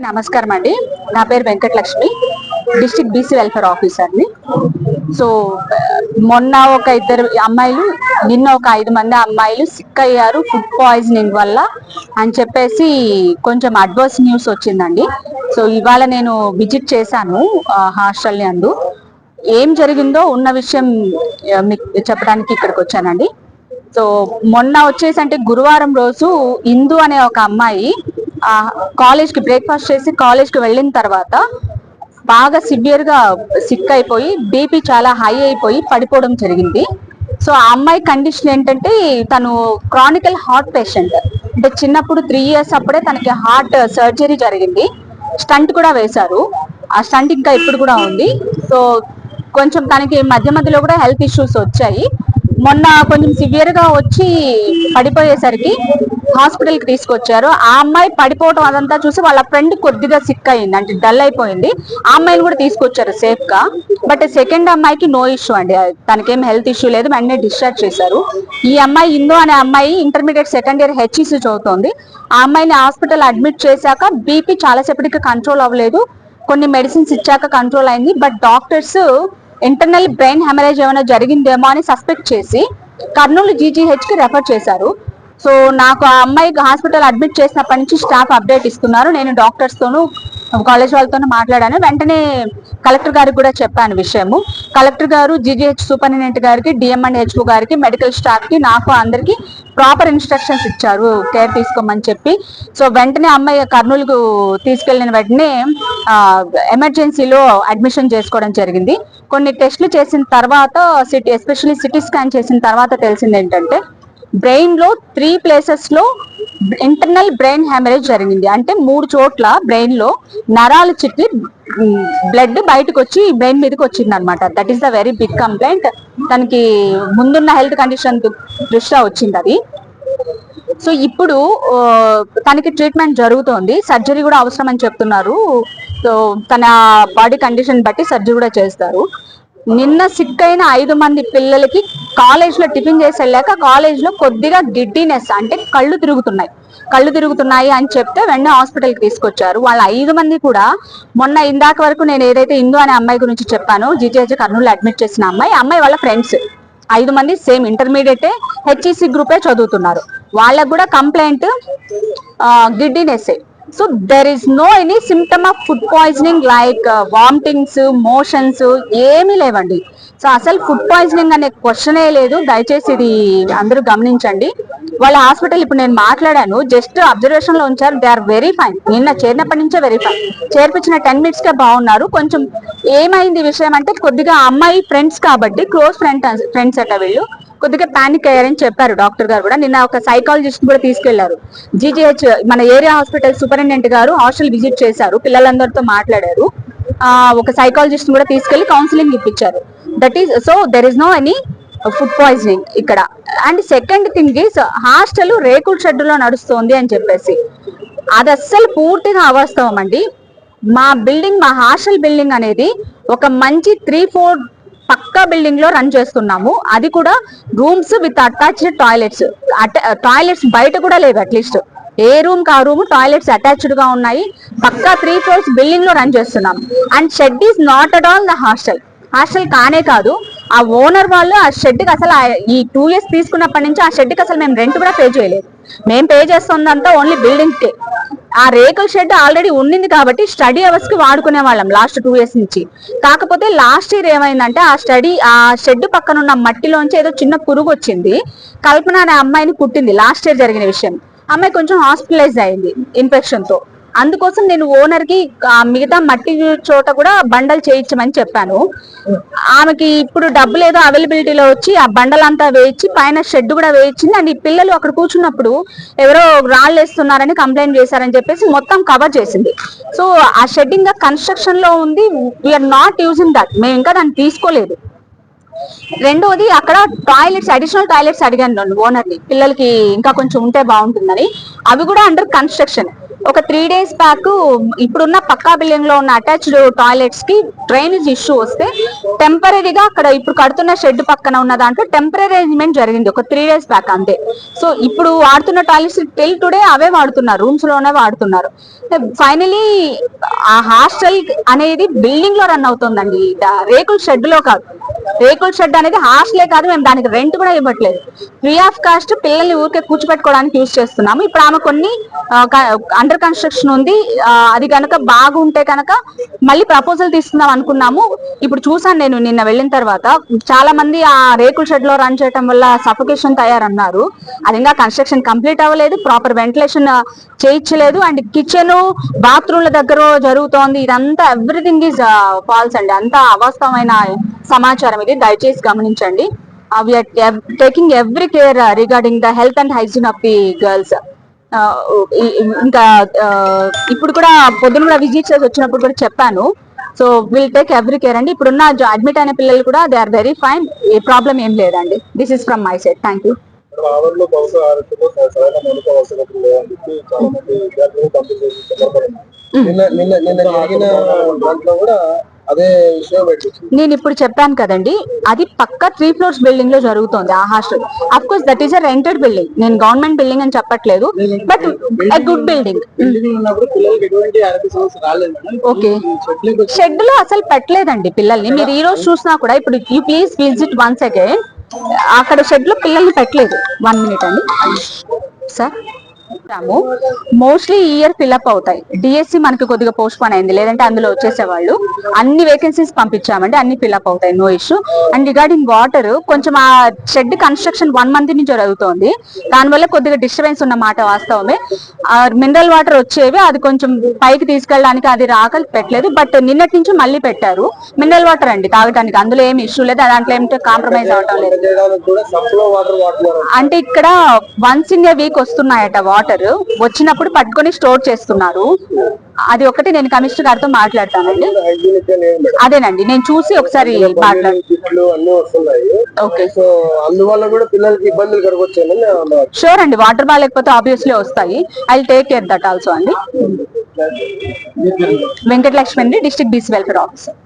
నమస్కారం అండి. నా పేరు వెంకటలక్ష్మి, డిస్ట్రిక్ట్ బీసీ వెల్ఫేర్ ఆఫీసర్ని. సో మొన్న ఒక ఇద్దరు అమ్మాయిలు, నిన్న ఒక 5 మంది అమ్మాయిలు సిక్ అయ్యారు ఫుడ్ పాయిజనింగ్ వల్ల అని చెప్పేసి కొంచెం అడ్వర్స్ న్యూస్ వచ్చిందండి. సో ఇవాళ నేను విజిట్ చేశాను హాస్టల్ నందు. ఏం జరిగిందో ఉన్న విషయం మీకు చెప్పడానికి ఇక్కడికి వచ్చానండి. సో మొన్న వచ్చేసి అంటే గురువారం రోజు ఇందు అనే ఒక అమ్మాయి కాలేజ్ కి బ్రేక్ఫాస్ట్ చేసి కాలేజ్ కి వెళ్ళిన తర్వాత బాగా సివియర్ గా సిక్ అయిపోయి బీపీ చాలా హై అయిపోయి పడిపోవడం జరిగింది. సో ఆ అమ్మాయి కండిషన్ ఏంటంటే తను క్రానికల్ హార్ట్ పేషెంట్. అంటే చిన్నప్పుడు 3 years అప్పుడే తనకి హార్ట్ సర్జరీ జరిగింది. స్టంట్ కూడా వేశారు. ఆ స్టంట్ ఇంకా ఇప్పుడు కూడా ఉంది. సో కొంచెం తనకి మధ్య మధ్యలో కూడా హెల్త్ ఇష్యూస్ వచ్చాయి. మొన్న కొంచెం సివియర్ గా వచ్చి పడిపోయేసరికి హాస్పిటల్ కి తీసుకొచ్చారు. ఆ అమ్మాయి పడిపోవడం అదంతా చూసి వాళ్ళ ఫ్రెండ్ కొద్దిగా సిక్ అయింది, అంటే డల్ అయిపోయింది. ఆ అమ్మాయిని కూడా తీసుకొచ్చారు సేఫ్ గా. బట్ సెకండ్ అమ్మాయికి నో ఇష్యూ అండి, తనకేం హెల్త్ ఇష్యూ లేదు, వెంటనే డిశ్చార్జ్ చేశారు. ఈ అమ్మాయి ఇందు అనే అమ్మాయి ఇంటర్మీడియట్ సెకండ్ ఇయర్ హెచ్ఈసి చదువుతోంది. ఆ అమ్మాయిని హాస్పిటల్ అడ్మిట్ చేశాక బీపీ చాలాసేపటికి కంట్రోల్ అవ్వలేదు. కొన్ని మెడిసిన్స్ ఇచ్చాక కంట్రోల్ అయింది. But doctors internal brain haemorrhage ఏమైనా జరిగిందేమో అని సస్పెక్ట్ చేసి కర్నూలు జీజీహెచ్ కి రెఫర్ చేశారు. సో నాకు ఆ అమ్మాయికి హాస్పిటల్ అడ్మిట్ చేసినప్పటి నుంచి స్టాఫ్ అప్డేట్ ఇస్తున్నారు. నేను డాక్టర్స్ తోనూ కాలేజ్ వాళ్ళతోనూ మాట్లాడాను. వెంటనే కలెక్టర్ గారికి కూడా చెప్పాను విషయము. కలెక్టర్ గారు జీజీహెచ్ సూపరింటెండెంట్ గారికి, డిఎం అండ్ హెచ్ఓ గారికి, మెడికల్ స్టాఫ్ కి, నాకు అందరికి ప్రాపర్ ఇన్స్ట్రక్షన్స్ ఇచ్చారు కేర్ తీసుకోమని చెప్పి. సో వెంటనే అమ్మాయి కర్నూలుకు తీసుకెళ్లిన వెంటనే ఎమర్జెన్సీలో అడ్మిషన్ చేసుకోవడం జరిగింది. కొన్ని టెస్టులు చేసిన తర్వాత ఎస్పెషల్లీ సిటీ స్కాన్ చేసిన తర్వాత తెలిసింది ఏంటంటే బ్రెయిన్ లో 3 places లో ఇంటర్నల్ బ్రెయిన్ హెమరేజ్ జరిగింది. అంటే 3 చోట్ల బ్రెయిన్ లో నరాలు చిట్లి బ్లడ్ బయటకు వచ్చి బ్రెయిన్ మీదకి వచ్చింది అనమాట. That is the very big complaint. తనకి ముందున్న హెల్త్ కండిషన్ దృష్ట్యా వచ్చింది అది. సో ఇప్పుడు తనకి ట్రీట్మెంట్ జరుగుతోంది, సర్జరీ కూడా అవసరం అని చెప్తున్నారు. సో తన బాడీ కండిషన్ బట్టి సర్జరీ కూడా చేస్తారు. నిన్న సిక్ అయిన 5 మంది పిల్లలకి కాలేజ్ లో టిఫిన్ చేసి వెళ్ళాక కాలేజ్ లో కొద్దిగా గిడ్డినెస్, అంటే కళ్ళు తిరుగుతున్నాయి అని చెప్తే వెంటనే హాస్పిటల్ కి తీసుకొచ్చారు. వాళ్ళ 5 మంది కూడా మొన్న ఇందాక వరకు నేను ఏదైతే ఇందు అనే అమ్మాయి గురించి చెప్పానో జీజీహెచ్ కర్నూలు అడ్మిట్ చేసిన అమ్మాయి వాళ్ళ ఫ్రెండ్స్ 5 మంది సేమ్ ఇంటర్మీడియట్ హెచ్ఈసి గ్రూపే చదువుతున్నారు. వాళ్ళకు కూడా complaint giddiness. So there is no any symptom of food poisoning like vomitings, motions ఏమీ లేవండి. సో అసలు ఫుడ్ పాయిజనింగ్ అనే క్వశ్చనే లేదు. దయచేసి ఇది అందరూ గమనించండి. వాళ్ళ హాస్పిటల్ ఇప్పుడు నేను మాట్లాడాను, జస్ట్ అబ్జర్వేషన్ లో ఉంచారు. They are very fine. నిన్న చేరినప్పటి నుంచే వెరీ ఫైన్. చేర్పించిన 10 minutes కే బాగున్నారు. కొంచెం ఏమైంది విషయం అంటే కొద్దిగా అమ్మాయి ఫ్రెండ్స్ కాబట్టి క్లోజ్ ఫ్రెండ్స్ అట వీళ్ళు, కొద్దిగా పానిక్ అయ్యారని చెప్పారు డాక్టర్ గారు కూడా. నిన్న ఒక సైకాలజిస్ట్ కూడా తీసుకెళ్లారు. జీజీహెచ్ మన ఏరియా హాస్పిటల్ సూపరింటెండెంట్ గారు హాస్టల్ విజిట్ చేశారు, పిల్లలందరితో మాట్లాడారు. ఒక సైకాలజిస్ట్ కూడా తీసుకెళ్లి కౌన్సిలింగ్ ఇప్పించారు. That is so there is no any food poisoning ఇక్కడ. And second thing is hostel రేకుల షెడ్యూల్లో నడుస్తోంది అని చెప్పేసి అది అస్సలు పూర్తిగా అవాస్తవం అండి. మా హాస్టల్ బిల్డింగ్ అనేది ఒక మంచి 3-4 పక్కా బిల్డింగ్ లో రన్ చేస్తున్నాము. అది కూడా rooms with attached toilets. Toilets బయట కూడా లేవు. అట్లీస్ట్ ఏ రూమ్ కి ఆ రూమ్ టాయిలెట్స్ అటాచ్డ్ గా ఉన్నాయి. పక్కా 3 floors బిల్డింగ్ లో రన్ చేస్తున్నాం. And shed is not at all the hostel కానే కాదు. ఆ ఓనర్ వాళ్ళు ఆ షెడ్ కి అసలు ఈ 2 years తీసుకున్నప్పటి నుంచి ఆ షెడ్ కి అసలు మేము రెంట్ కూడా పే చేయలేదు. మేము పే చేస్తుందంతా ఓన్లీ బిల్డింగ్ కే. ఆ రేకుల షెడ్ ఆల్రెడీ ఉండింది కాబట్టి స్టడీ అవర్స్ కి వాడుకునే వాళ్ళం లాస్ట్ 2 years నుంచి. కాకపోతే లాస్ట్ ఇయర్ ఏమైందంటే ఆ షెడ్ పక్కన ఉన్న మట్టిలోంచి ఏదో చిన్న పురుగు వచ్చింది. కల్పన అనే అమ్మాయిని కుట్టింది. లాస్ట్ ఇయర్ జరిగిన విషయం. అమ్మాయి కొంచెం హాస్పిటలైజ్ అయింది ఇన్ఫెక్షన్ తో. అందుకోసం నేను ఓనర్ కి మిగతా మట్టి చోట కూడా బండలు చేయించమని చెప్పాను. ఆమెకి ఇప్పుడు డబ్బులు ఏదో అవైలబిలిటీలో వచ్చి ఆ బండలంతా వేయించి పైన షెడ్ కూడా వేయించింది. అండ్ ఈ పిల్లలు అక్కడ కూర్చున్నప్పుడు ఎవరో రాళ్ళు వేస్తున్నారని కంప్లైంట్ చేశారని చెప్పేసి మొత్తం కవర్ చేసింది. సో ఆ షెడ్ ఇంకా కన్స్ట్రక్షన్ లో ఉంది. We are not using that. మేము ఇంకా దాన్ని తీసుకోలేదు. రెండోది అక్కడ టాయిలెట్స్, అడిషనల్ టాయిలెట్స్ అడిగాను ఓనర్ ని, పిల్లలకి ఇంకా కొంచెం ఉంటే బాగుంటుందని. అవి కూడా అండర్ కన్స్ట్రక్షన్. ఒక 3 days బ్యాక్ ఇప్పుడున్న పక్కా బిల్డింగ్ లో ఉన్న అటాచ్డ్ టాయిలెట్స్ కి డ్రైనేజ్ ఇష్యూ వస్తే టెంపరీగా అక్కడ ఇప్పుడు కడుతున్న షెడ్ పక్కన ఉన్న దాంట్లో టెంపరీ అరేంజ్మెంట్ జరిగింది ఒక 3 days బ్యాక్ అంతే. సో ఇప్పుడు వాడుతున్న టాయిలెట్స్ టిల్ టుడే అవే వాడుతున్నారు, రూమ్స్ లోనే వాడుతున్నారు. ఫైనలీ ఆ హాస్టల్ అనేది బిల్డింగ్ లో రన్ అవుతుందండి, రేకుల షెడ్ లో కాదు. రేకుల షెడ్ అనేది హాస్టలే కాదు, మేము దానికి రెంట్ కూడా ఇవ్వట్లేదు, ఫ్రీ ఆఫ్ కాస్ట్ పిల్లల్ని ఊరికే కూర్చోపెట్టుకోవడానికి యూజ్ చేస్తున్నాము. ఇప్పుడు ఆమె కొన్ని అండర్ కన్స్ట్రక్షన్ ఉంది, అది కనుక బాగుంటే కనుక మళ్ళీ ప్రపోజల్ తీసుకుందాం అనుకున్నాము. ఇప్పుడు చూసాను నేను నిన్న వెళ్ళిన తర్వాత, చాలా మంది ఆ రేకుల షెడ్ లో రన్ చేయడం వల్ల సఫికేషన్ తయారన్నారు. అది ఇంకా కన్స్ట్రక్షన్ కంప్లీట్ అవ్వలేదు, ప్రాపర్ వెంటిలేషన్ చేయించలేదు, అండ్ కిచెన్ బాత్రూమ్ల దగ్గర జరుగుతోంది. ఇదంతా ఎవ్రీథింగ్ ఈజ్ ఫాల్స్ అండి, అంతా అవాస్తవమైన సమాచారం ఇది, దయచేసి గమనించండి. We are taking every care regarding the health and hygiene of the girls. ఇంకా ఇప్పుడు కూడా పొద్దున కూడా విజిట్ చేసి వచ్చినప్పుడు కూడా చెప్పాను. So will take every care అండి. ఇప్పుడున్న అడ్మిట్ అయిన పిల్లలు కూడా దే ఆర్ వెరీ ఫైన్, ఏ ప్రాబ్లం ఏం లేదండి. This is from my side. Thank you. నేను ఇప్పుడు చెప్పాను కదండి, అది పక్క 3 floors బిల్డింగ్ లో జరుగుతోంది ఆ hostel. Of course that is a rented building, నేను గవర్నమెంట్ బిల్డింగ్ అని చెప్పట్లేదు, but a good building. Okay, shed లో అసలు పెట్టలేదండి పిల్లల్ని. మీరు ఈ రోజు చూసినా కూడా, ఇప్పుడు you please visit once again, అక్కడ షెడ్ లో పిల్లల్ని పెట్టలేదు. 1 minute అండి సార్. మోస్ట్లీ ఈ ఇయర్ ఫిల్అప్ అవుతాయి. డిఎస్సి మనకి కొద్దిగా పోస్ట్ పోన్ అయింది, లేదంటే అందులో వచ్చేసేవాళ్ళు. అన్ని వేకెన్సీస్ పంపించామండి, అన్ని ఫిల్అప్ అవుతాయి, no issue. And regarding water, కొంచెం ఆ షెడ్ కన్స్ట్రక్షన్ 1 month నుంచి జరుగుతోంది, దానివల్ల కొద్దిగా డిస్టర్బెన్స్ ఉన్న మాట వాస్తవమే. మినరల్ వాటర్ వచ్చేవి, అది కొంచెం పైకి తీసుకెళ్ళడానికి అది రాక పెట్టలేదు, బట్ నిన్నటి నుంచి మళ్ళీ పెట్టారు. మినరల్ వాటర్ అండి తాగడానికి, అందులో ఏమి ఇష్యూ లేదు, దాంట్లో ఏమిటో కాంప్రమైజ్ అవటం లేదు. అంటే ఇక్కడ వన్స్ ఇన్ ఏ వీక్ వస్తున్నాయట వాటర్, వచ్చినప్పుడు పట్టుకొని స్టోర్ చేస్తున్నారు. అది ఒకటి నేను కమిషనర్ గారితో మాట్లాడతానండి. అదేనండి, నేను చూసి ఒకసారి షూర్ అండి, వాటర్ బాగాలేకపోతే ఆబ్వియస్లీ వస్తాయి. I will take care that also అండి. వెంకటలక్ష్మి అండి, డిస్ట్రిక్ట్ బీసీ వెల్ఫేర్ ఆఫీసర్.